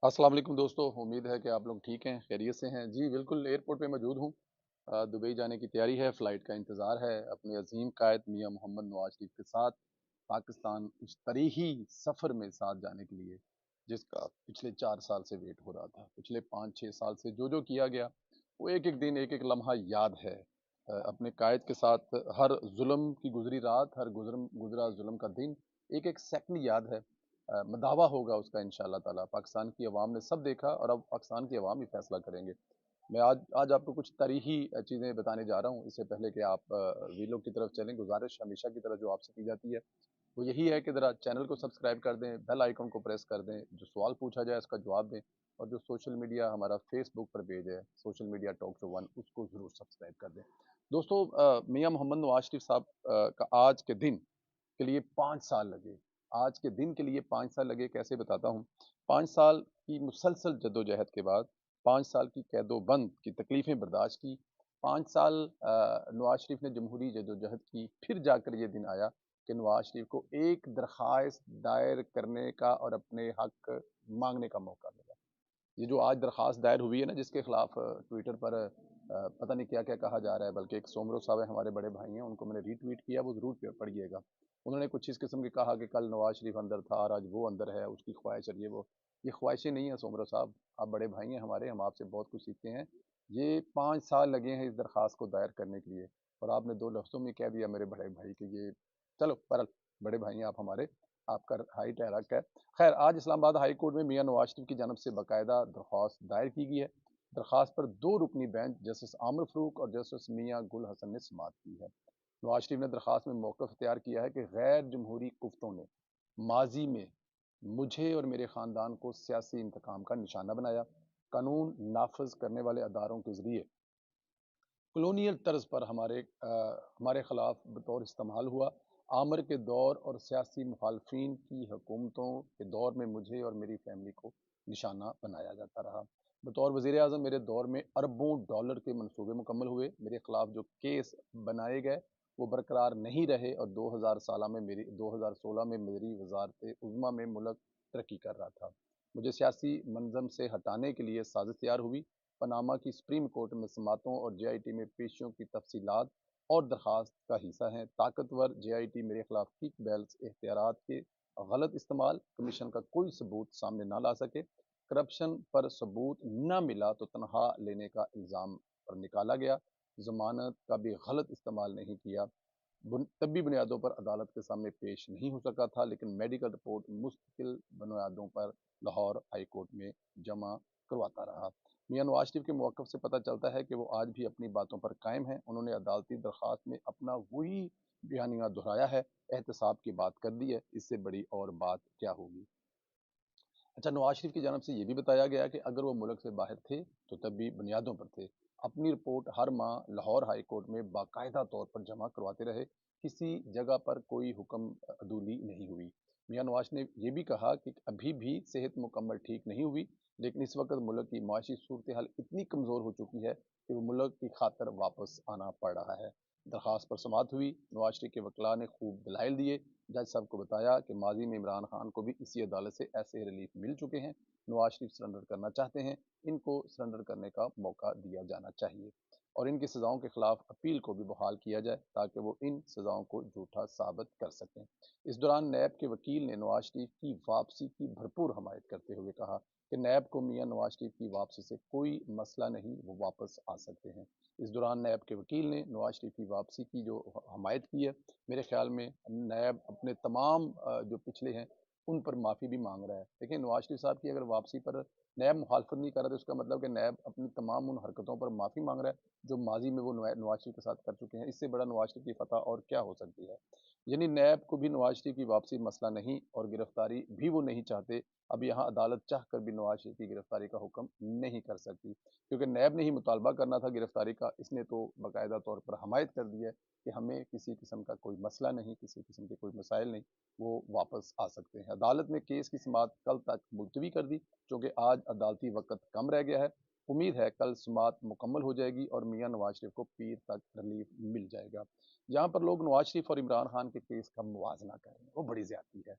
अस्सलाम वालेकुम दोस्तों, उम्मीद है कि आप लोग ठीक हैं, खैरियत से हैं। जी, बिल्कुल एयरपोर्ट पे मौजूद हूँ। दुबई जाने की तैयारी है, फ़्लाइट का इंतज़ार है। अपने अज़ीम क़ायद मियाँ मोहम्मद नवाज़ शरीफ के साथ पाकिस्तान उस तारीख़ी सफ़र में साथ जाने के लिए, जिसका पिछले 4 साल से वेट हो रहा था। पिछले 5-6 साल से जो-जो किया गया, वो एक-एक दिन, एक-एक लम्हा याद है। अपने क़ायद के साथ हर ज़ुल्म की गुज़री रात, हर गुज़रा ज़ुल्म का दिन, एक-एक सेकंड याद है। दावा होगा उसका इंशाअल्लाह ताला। पाकिस्तान की अवाम ने सब देखा और अब पाकिस्तान की अवाम ही फैसला करेंगे। मैं आज आपको कुछ तारीख़ी चीज़ें बताने जा रहा हूँ, इससे पहले कि आप वीडियो की तरफ चलें, गुज़ारिश हमेशा की तरह जो आपसे की जाती है, वो यही है कि ज़रा चैनल को सब्सक्राइब कर दें, बेल आइकन को प्रेस कर दें, जो सवाल पूछा जाए उसका जवाब दें और जो सोशल मीडिया हमारा फेसबुक पर पेज है, सोशल मीडिया टॉक शो 1 उसको ज़रूर सब्सक्राइब कर दें। दोस्तों मियाँ मोहम्मद नवाज़ शरीफ साहब का आज के दिन के लिए 5 साल लगे। आज के दिन के लिए 5 साल लगे कैसे बताता हूँ। 5 साल की मुसलसल जद्दोजहद के बाद, 5 साल की कैदो-बंद की तकलीफ़ें बर्दाश्त की, 5 साल नवाज़ शरीफ ने जमहूरी जद्दोजहद की, फिर जाकर ये दिन आया कि नवाज़ शरीफ को एक दरख़्वास्त दायर करने का और अपने हक़ माँगने का मौका मिला। ये जो आज दरख़्वास्त दायर हुई है ना जिसके खिलाफ ट्विटर पर पता नहीं क्या-क्या कहा जा रहा है, बल्कि एक सोमरो साहब है हमारे बड़े भाई हैं, उनको मैंने रीट्वीट किया, वो ज़रूर पढ़िएगा। उन्होंने कुछ इस किस्म की कहा कि कल नवाज़ शरीफ अंदर था और आज वो अंदर है, उसकी ख्वाहिश और ये वो। ये ख्वाहिशें नहीं है सोमरो साहब, आप बड़े भाई हैं हमारे, हम आपसे बहुत कुछ सीखते हैं। ये 5 साल लगे हैं इस दरख़्वास्त को दायर करने के लिए और आपने 2 लफ्ज़ों में कह दिया मेरे बड़े भाई कि ये चलो बहरहाल बड़े भाई हैं आप हमारे, आपका हाइट है, हक़ है। खैर आज इस्लामाबाद हाई कोर्ट में मियाँ नवाज़ शरीफ की जानब से बाकायदा दरख्वास्त दायर की गई है। दरख्वास्त पर 2 रुकनी बेंच जस्टिस आमिर फ़ारूक और जस्टिस मियाँ गुल हसन ने समाअत की है। नवाज़ शरीफ ने दरख्वास्त में मौक़िफ़ इख्तियार किया है कि गैर जमहूरी कुफ्तों ने माज़ी में मुझे और मेरे ख़ानदान को सियासी इंतकाम का निशाना बनाया। कानून नाफ़िज़ करने वाले अदारों के ज़रिए कॉलोनियल तर्ज पर हमारे खिलाफ बतौर इस्तेमाल हुआ। आमिर के दौर और सियासी मुखालफिन की हुकूमतों के दौर में मुझे और मेरी फैमिली को निशाना बनाया जाता रहा। बतौर वज़ीर आज़म मेरे दौर में अरबों डॉलर के मंसूबे मुकम्मल हुए। मेरे खिलाफ जो केस बनाए गए वो बरकरार नहीं रहे और 2016 में मेरी वजारत उज़्मा में मुल्क तरक्की कर रहा था। मुझे सियासी मंजम से हटाने के लिए साजिश तैयार हुई। पनामा की सुप्रीम कोर्ट में समातों और जेआईटी में पेशियों की तफसीलात और दरख्वास्त का हिस्सा हैं। ताकतवर जेआईटी मेरे खिलाफ किक बैल्स इख्तियारात के गलत इस्तेमाल कमीशन का कोई सबूत सामने ना ला सके। करप्शन पर सबूत न मिला तो तनख्वाह लेने का इल्ज़ाम पर निकाला गया। जमानत का भी गलत इस्तेमाल नहीं किया। तबी बुनियादों पर अदालत के सामने पेश नहीं हो सका था, लेकिन मेडिकल रिपोर्ट मुस्तकिल बुनियादों पर लाहौर हाई कोर्ट में जमा करवाता रहा। मियाँ नवाज शरीफ के मौक़िफ़ से पता चलता है कि वो आज भी अपनी बातों पर कायम हैं। उन्होंने अदालती दरख्वास्त में अपना वही बयानिया दोहराया है, एहतसाब की बात कर दी है, इससे बड़ी और बात क्या होगी। अच्छा, नवाज शरीफ की जानब से ये भी बताया गया कि अगर वो मुल्क से बाहर थे तो तब भी बुनियादों पर थे। अपनी रिपोर्ट हर माह लाहौर हाई कोर्ट में बाकायदा तौर पर जमा करवाते रहे। किसी जगह पर कोई हुक्म अदूली नहीं हुई। मियाँ नवाज ने यह भी कहा कि अभी भी सेहत मुकम्मल ठीक नहीं हुई, लेकिन इस वक्त मुल्क की माशी सूरत हाल इतनी कमज़ोर हो चुकी है कि वो मुल्क की खातर वापस आना पड़ रहा है। दरख्वास्त पर समाअत हुई। नवाज शरीफ के वकला ने खूब दलाइल दिए। जज साहब को बताया कि माजी में इमरान खान को भी इसी अदालत से ऐसे रिलीफ मिल चुके हैं। नवाज शरीफ सरेंडर करना चाहते हैं, इनको सरेंडर करने का मौका दिया जाना चाहिए और इनकी सज़ाओं के खिलाफ अपील को भी बहाल किया जाए ताकि वो इन सज़ाओं को झूठा साबित कर सकें। इस दौरान नैब के वकील ने नवाज शरीफ की वापसी की भरपूर हमायत करते हुए कहा कि नैब को मियाँ नवाज शरीफ की वापसी से कोई मसला नहीं, वो वापस आ सकते हैं। इस दौरान नैब के वकील ने नवाज शरीफ की वापसी की जो हमायत की है, मेरे ख्याल में नैब अपने तमाम जो पिछले हैं उन पर माफ़ी भी मांग रहा है। देखिए नवाज शरीफ साहब की अगर वापसी पर नैब मुखालफत नहीं कर रहा तो इसका मतलब कि नैब अपनी तमाम उन हरकतों पर माफ़ी मांग रहा है जो माजी में वो नवाज शरीफ के साथ कर चुके हैं। इससे बड़ा नवाज शरीफ की फतह और क्या हो सकती है। यानी नैब को भी नवाज शरीफ की वापसी मसला नहीं और गिरफ्तारी भी वो नहीं चाहते। अब यहाँ अदालत चाह कर भी नवाज शरीफ की गिरफ्तारी का हुक्म नहीं कर सकती, क्योंकि नैब ने ही मुतालबा करना था गिरफ्तारी का। इसने तो बाकायदा तौर पर हमायत कर दी है कि हमें किसी किस्म का कोई मसला नहीं, किसी किस्म के कोई मसाइल नहीं, वो वापस आ सकते हैं। अदालत ने केस की समाअत कल तक मुलतवी कर दी, चूँकि आज अदालती वक़्त कम रह गया है। उम्मीद है कल समाअत मुकम्मल हो जाएगी और मियाँ नवाज शरीफ को पीर तक रिलीफ मिल जाएगा। यहाँ पर लोग नवाज शरीफ और इमरान खान के केस का मुवाजना कर रहे हैं, वो बड़ी ज़्यादती है।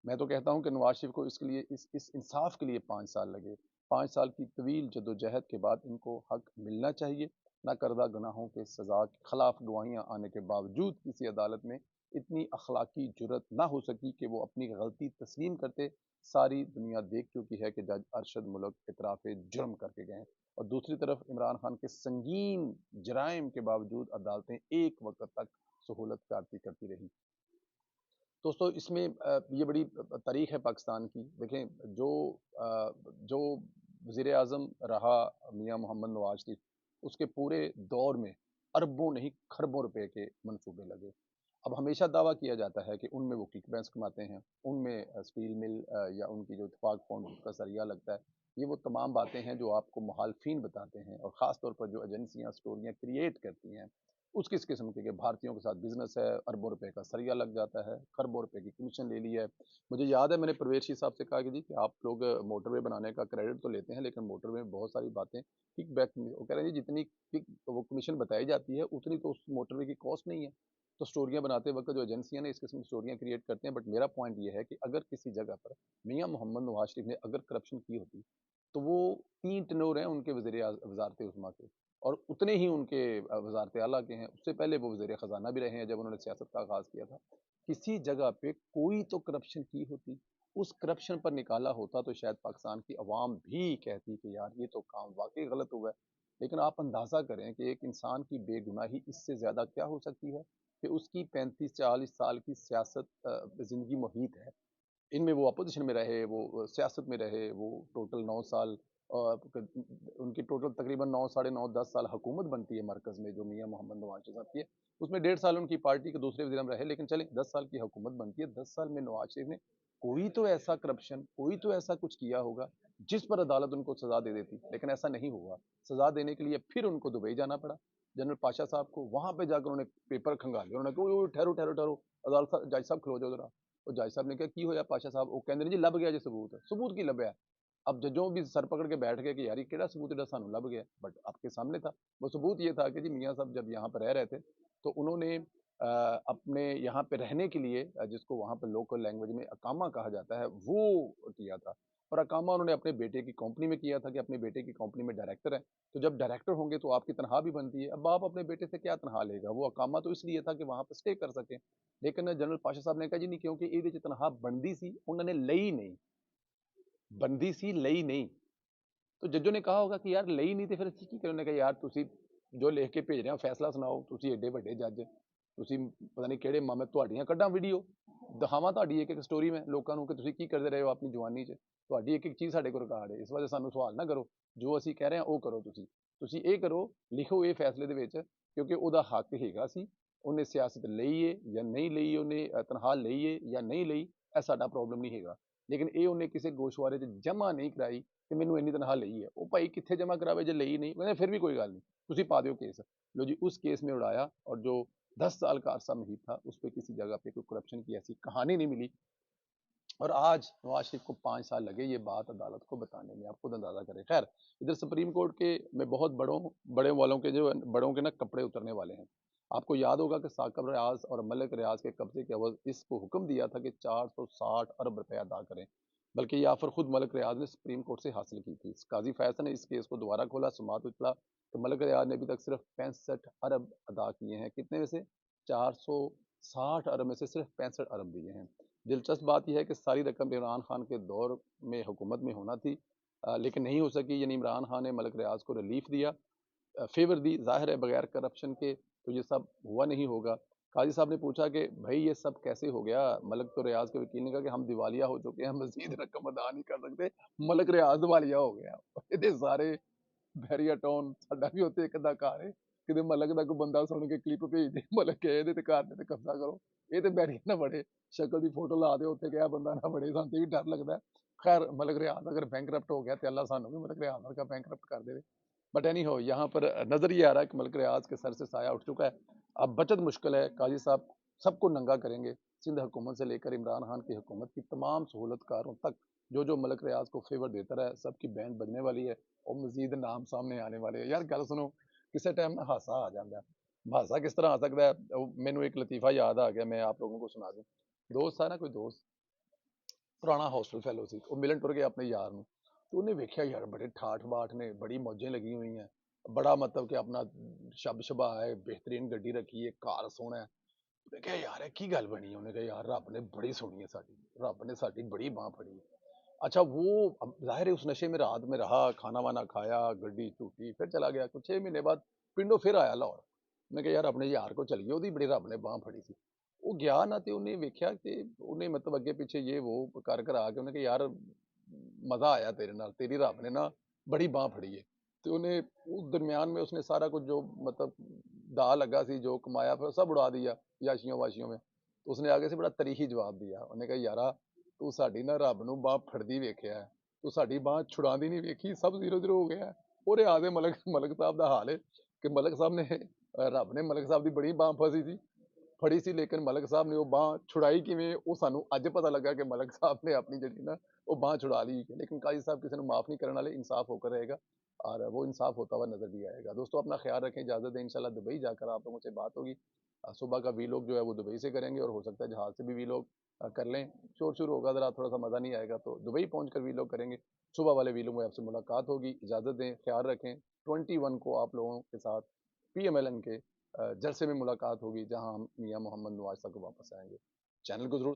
میں تو کہتا ہوں کہ نواز شریف کو اس کے لیے اس انصاف کے لیے 5 سال لگے. 5 سال کی طویل جدوجہد کے بعد ان کو حق ملنا چاہیے. نہ کردہ گناہوں کے سزا کے خلاف گواہیاں آنے کے باوجود کسی عدالت میں اتنی اخلاقی جرت نہ ہو سکی کہ وہ اپنی غلطی تسلیم کرتے. ساری دنیا دیکھ چکی ہے کہ جج ارشد ملک اعتراف جرم کر کے گئے ہیں. اور دوسری طرف عمران خان کے سنگین جرائم کے باوجود عدالتیں ایک وقت تک سہولت کرتی رہی. دوستو اس میں یہ بڑی تاریخ ہے پاکستان کی. دیکھیں جو وزیر اعظم رہا میاں محمد نواز شریف، اس کے پورے دور میں اربوں نہیں کھربوں روپے کے منصوبے لگے. اب ہمیشہ دعویٰ کیا جاتا ہے کہ ان میں وہ کک بینکس کماتے ہیں، ان میں اسٹیل مل یا ان کی جو اتفاق فاؤنڈ کا ذریعہ لگتا ہے. یہ وہ تمام باتیں ہیں جو آپ کو مخالفین بتاتے ہیں، اور خاص طور پر جو ایجنسیاں سٹوریاں کریٹ کرتی ہیں اس کس قسم کے کہ بھارتیوں کے ساتھ بزنس ہے، اربوں روپے کا سریا لگ جاتا ہے، کھربوں روپے کی کمیشن لے لی ہے. مجھے یاد ہے میں نے پرویز جی صاحب سے کہا کہ جی کہ آپ لوگ موٹر وے بنانے کا کریڈٹ تو لیتے ہیں لیکن موٹر وے میں بہت ساری باتیں کک بیک، وہ کہہ رہے ہیں جی جتنی وہ کمیشن بتائی جاتی ہے اتنی تو اس موٹر وے کی کاسٹ نہیں ہے. تو سٹوریاں بناتے وقت جو ایجنسیاں نے اس قسم کی سٹوریاں کریٹ کرتے ہیں. بٹ میرا پوائنٹ یہ ہے کہ اگر کسی جگہ پر میاں محمد نواز شریف نے اگر کرپشن کی ہوتی تو وہ 3 ٹنور ہیں ان کے وزارت عظمیٰ کے، اور اتنے ہی ان کے وزارت اعلیٰ کے ہیں. اس سے پہلے وہ وزیر خزانہ بھی رہے ہیں جب انہوں نے سیاست کا آغاز کیا تھا. کسی جگہ پہ کوئی تو کرپشن کی ہوتی، اس کرپشن پر نکالا ہوتا تو شاید پاکستان کی عوام بھی کہتی کہ یار یہ تو کام واقعی غلط ہوا ہے. لیکن آپ اندازہ کریں کہ ایک انسان کی بے گناہی اس سے زیادہ کیا ہو سکتی ہے کہ اس کی 35-40 سال کی سیاست زندگی محیط ہے. ان میں وہ اپوزیشن میں رہے، وہ سیاست میں رہے، وہ ٹوٹل 9 سال، ان کی ٹوٹل تقریباً 9 ساڑھے 9 10 سال حکومت بنتی ہے مرکز میں جو میاں محمد نواز شریف صاحب کی ہے. اس میں 1.5 سال ان کی پارٹی کے دوسرے وزیر اعظم رہے. لیکن چلیں 10 سال کی حکومت بنتی ہے، 10 سال میں نواز شریف نے کوئی تو ایسا کرپشن، کوئی تو ایسا کچھ کیا ہوگا جس پر عدالت ان کو سزا دے دیتی. لیکن ایسا نہیں ہوا. سزا دینے کے لیے پھر ان کو دبئی جانا پڑا جنرل پاشا صاحب کو. وہاں پہ جا کر انہوں نے پیپر کھنگالے، انہوں نے کہا ٹھہرو ٹھہرو ٹھہرو، عدالت جج صاحب کھلو جاؤ ذرا. اور جج صاحب نے کہا کی ہویا پاشا صاحب؟ وہ کہتے ہیں جی لب گیا جی ثبوت ہے. ثبوت کی لبیا؟ اب ججوں بھی سر پکڑ کے بیٹھ گئے کہ یار یہ کیڑا ثبوت ہے سانو لب گیا. بٹ آپ کے سامنے تھا وہ ثبوت. یہ تھا کہ جی میاں صاحب جب یہاں پہ رہ رہے تھے تو انہوں نے اپنے یہاں پہ رہنے کے لیے جس کو وہاں پہ لوکل لینگویج میں اقامہ کہا جاتا ہے وہ کیا تھا. اور اقامہ انہوں نے اپنے بیٹے کی کمپنی میں کیا تھا کہ اپنے بیٹے کی کمپنی میں ڈائریکٹر ہیں. تو جب ڈائریکٹر ہوں گے تو آپ کی تنخواہ بھی بنتی ہے. اب آپ اپنے بیٹے سے کیا تنخواہ لے گا؟ وہ اقامہ تو اس لیے تھا کہ وہاں پہ اسٹے کر سکیں. لیکن جنرل پاشا صاحب نے کہا جی نہیں، کیونکہ یہ تنخواہ بندی سی انہوں نے لئی نہیں، بندی سی لئی نہیں. تو ججوں نے کہا ہوگا کہ یار لئی نہیں، تو پھر کی کرنے نے کہا یار تسی جو لکھ کے بھیج رہے ہو فیصلہ سناؤ. تسی ایڈے بڑے جج، تسی پتہ نہیں کہڑے ماں میں تہاڈیاں کڈاں ویڈیو دکھاواں تہاڈی ایک ایک سٹوری میں لوکاں نوں کہ تسی کی کردے رہے ہو اپنی جوانی چ. تہاڈی ایک ایک چیز ساڈے کول ریکارڈ ہے. اس وجہ سانوں سوال نہ کرو، جو اسی کہہ رہے ہیں وہ کرو. تسی اے کرو، لکھو اے فیصلے دے وچ کیونکہ او دا حق ہیگا سی. انہیں سیاست لئی ہے یا نہیں لئی، انہیں تنخواہ لئی ہے یا نہیں لئی، اے ساڈا پرابلم نہیں ہیگا. لیکن اے انہیں کسی گوشوارے چ جمع نہیں کرائی کہ مینوں اینی تنخواہ لئی ہے. وہ بھائی کتنے جمع کراوے جے لئی نہیں؟ کہتے پھر بھی کوئی گل نہیں، تسی پا دیو کیس. لو جی اس کیس میں اڑایا. اور جو 10 سال کا عرصہ محیط تھا اس پہ کسی جگہ پہ کوئی کرپشن کی ایسی کہانی نہیں ملی. اور آج نواز شریف کو 5 سال لگے یہ بات عدالت کو بتانے میں. آپ خود اندازہ کریں. خیر ادھر سپریم کورٹ کے میں بہت بڑے والوں کے جو بڑوں کے نا کپڑے اترنے والے ہیں. آپ کو یاد ہوگا کہ ثاقب ریاض اور ملک ریاض کے قبضے کے عوض اس کو حکم دیا تھا کہ 460 ارب روپے ادا کریں. بلکہ یہ آفر خود ملک ریاض نے سپریم کورٹ سے حاصل کی تھی. قاضی فیصل نے اس کیس کو دوبارہ کھولا. سماعت اطلاع کہ ملک ریاض نے ابھی تک صرف 65 ارب ادا کیے ہیں. کتنے میں سے؟ 460 ارب میں سے صرف 65 ارب دیے ہیں. دلچسپ بات یہ ہے کہ ساری رقم عمران خان کے دور میں حکومت میں ہونا تھی لیکن نہیں ہو سکی. یعنی عمران خان نے ملک ریاض کو ریلیف دیا، فیور دی. ظاہر ہے بغیر کرپشن کے تو یہ سب ہوا نہیں ہوگا. قاضی صاحب نے پوچھا کہ بھائی یہ سب کیسے ہو گیا؟ ملک تو ریاض کے وکیل نے کہا کہ ہم دیوالیہ ہو چکے ہیں، مزید رقم ادا نہیں کر سکتے. ملک ریاض دیوالیہ ہو گیا. یہ سارے بحریہ ٹاؤن ساڈا بھی ہوتے ایک اداکار ہے کہ ملک دا کوئی بندہ سن کے کلپ بھیج دے ملک کے یہ گھر نے قبضہ کرو. یہ تو بحریہ نہ بڑے شکل دی فوٹو لا دے اتنے کیا بندہ نہ بڑے، سانتے بھی ڈر لگتا ہے. خیر ملک ریاض اگر بینک کرپٹ ہو گیا تو اللہ سانو بھی ملک ریاض کا بینک کرپٹ کر دے. بٹ اینی ہو یہاں پر نظر یہ آ رہا ہے کہ ملک ریاض کے سر سے سایہ اٹھ چکا ہے. اب بچت مشکل ہے. قاضی صاحب سب کو ننگا کریں گے. سندھ حکومت سے لے کر عمران خان کی حکومت کی تمام سہولت کاروں تک جو ملک ریاض کو فیور دیتا رہا ہے سب کی بینڈ بجنے والی ہے اور مزید نام سامنے آنے والے ہیں. یار گل سنو، کسی ٹائم نہ ہاسا آ جاتا ہے. ہاسا کس طرح آ سکتا ہے؟ مینوں ایک لطیفہ یاد آ گیا، میں آپ لوگوں کو سنا دوں. دوست تھا نا کوئی دوست، ਪੁਰਾਣਾ ਹੌਸਟਲ ਫੈਲੋ ਸੀ, ਉਹ ਮਿਲਣ ਟੁਰ ਗਿਆ ਆਪਣੇ ਯਾਰ ਨੂੰ, ਤੇ ਉਹਨੇ ਵੇਖਿਆ ਯਾਰ ਬੜੇ ਠਾਠ ਬਾਠ ਨੇ, ਬੜੀ ਮੌਜਾਂ ਲੱਗੀ ਹੋਈਆਂ, ਬੜਾ ਮਤਲਬ ਕਿ ਆਪਣਾ ਸ਼ਬ ਸ਼ਬਾ ਹੈ, ਬਿਹਤਰੀਨ ਗੱਡੀ ਰੱਖੀ ਹੈ, ਘਰ ਸੋਹਣਾ ਹੈ। ਉਹਨੇ ਕਿਹਾ ਯਾਰ ਇਹ ਕੀ ਗੱਲ ਬਣੀ? ਉਹਨੇ ਕਿਹਾ ਯਾਰ ਰੱਬ ਨੇ ਬੜੀ ਸੁਣੀ ਹੈ ਸਾਡੀ, ਰੱਬ ने साड़ी बड़ी बाह फड़ी है। अच्छा वो अब जाहिर है उस नशे में रात में रहा, खाना वाना खाया, गड्डी टूटी, फिर चला गया। कुछ 6 महीने बाद पिंडों फिर आया लाहौर। मैं कहा यार अपने यार को चलिए, ਉਹਦੀ ਬੜੀ ਰੱਬ ਨੇ ਬਾਹ ਫੜੀ ਸੀ। ਉਹ ਗਿਆ ਨਾ ਤੇ ਉਹਨੇ ਵੇਖਿਆ ਕਿ ਉਹਨੇ ਮਤਲਬ ਅੱਗੇ ਪਿੱਛੇ ਇਹ ਉਹ ਕਰ ਕਰ ਆ ਕੇ ਉਹਨੇ ਕਿਹਾ ਯਾਰ ਮਜ਼ਾ ਆਇਆ ਤੇਰੇ ਨਾਲ, ਤੇਰੀ ਰੱਬ ਨੇ ਨਾ ਬੜੀ ਬਾਹ ਫੜੀ ਹੈ। ਤੇ ਉਹਨੇ ਉਸ ਦਰमियान में उसने सारा कुछ जो मतलब दा लगा सी, जो कमाया फिर सब उड़ा दिया याशियों वाशियों में। तो उसने आगे से बड़ा तरीही जवाब दिया, ਉਹਨੇ ਕਿਹਾ ਯਾਰਾ ਤੂੰ ਸਾਡੀ ਨਾ ਰੱਬ ਨੂੰ ਬਾਹ ਫੜਦੀ ਵੇਖਿਆ, ਤੂੰ ਸਾਡੀ ਬਾਹ ਛੁਡਾਉਂਦੀ ਨਹੀਂ ਵੇਖੀ, ਸਭ ਜ਼ੀਰੋ ਜ਼ੀਰੋ ਹੋ ਗਿਆ। ਉਹਦੇ ਆ ਦੇ ਮਲਕ ਸਾਹਿਬ ਦਾ ਹਾਲ ਹੈ ਕਿ ਮਲਕ ਸਾਹਿਬ ਨੇ ਰੱਬ ਨੇ ਮਲਕ ਸਾਹਿਬ ਦੀ ਬੜੀ ਬਾਹ ਫਸੀ ਸੀ, ਫੜੀ ਸੀ, ਲੇਕਿਨ ਮਲਕ ਸਾਹਿਬ ਨੇ ਉਹ ਬਾਹ ਛੁਡਾਈ ਕਿਵੇਂ, ਉਹ ਸਾਨੂੰ ਅੱਜ ਪਤਾ ਲੱਗਾ ਕਿ ਮਲਕ ਸਾਹਿਬ ਨੇ ਆਪਣੀ ਜਿਹੜੀ ਨਾ वो बाह छुड़ा ली। लेकिन काजी साहब किसी ने माफ नहीं करने वाले, इंसाफ होकर रहेगा और वो इंसाफ होता हुआ नजर भी आएगा। दोस्तों अपना ख्याल रखें, इजाजत दें, इंशाल्लाह दुबई जाकर आप लोगों से बात होगी। सुबह का वीलॉग जो है वो दुबई से करेंगे और हो सकता है जहाज से भी वीलॉग कर लें। शोर शुरू होगा ज़रा, थोड़ा सा मज़ा नहीं आएगा, तो दुबई पहुँच कर वीलॉग करेंगे। सुबह वाले वीलॉग में आपसे मुलाकात होगी। इजाज़त दें, ख्याल रखें। 21 को आप लोगों के साथ PMLN के जलसे में मुलाकात होगी, जहाँ हम मियाँ मोहम्मद नवाज को वापस आएंगे। चैनल को जरूर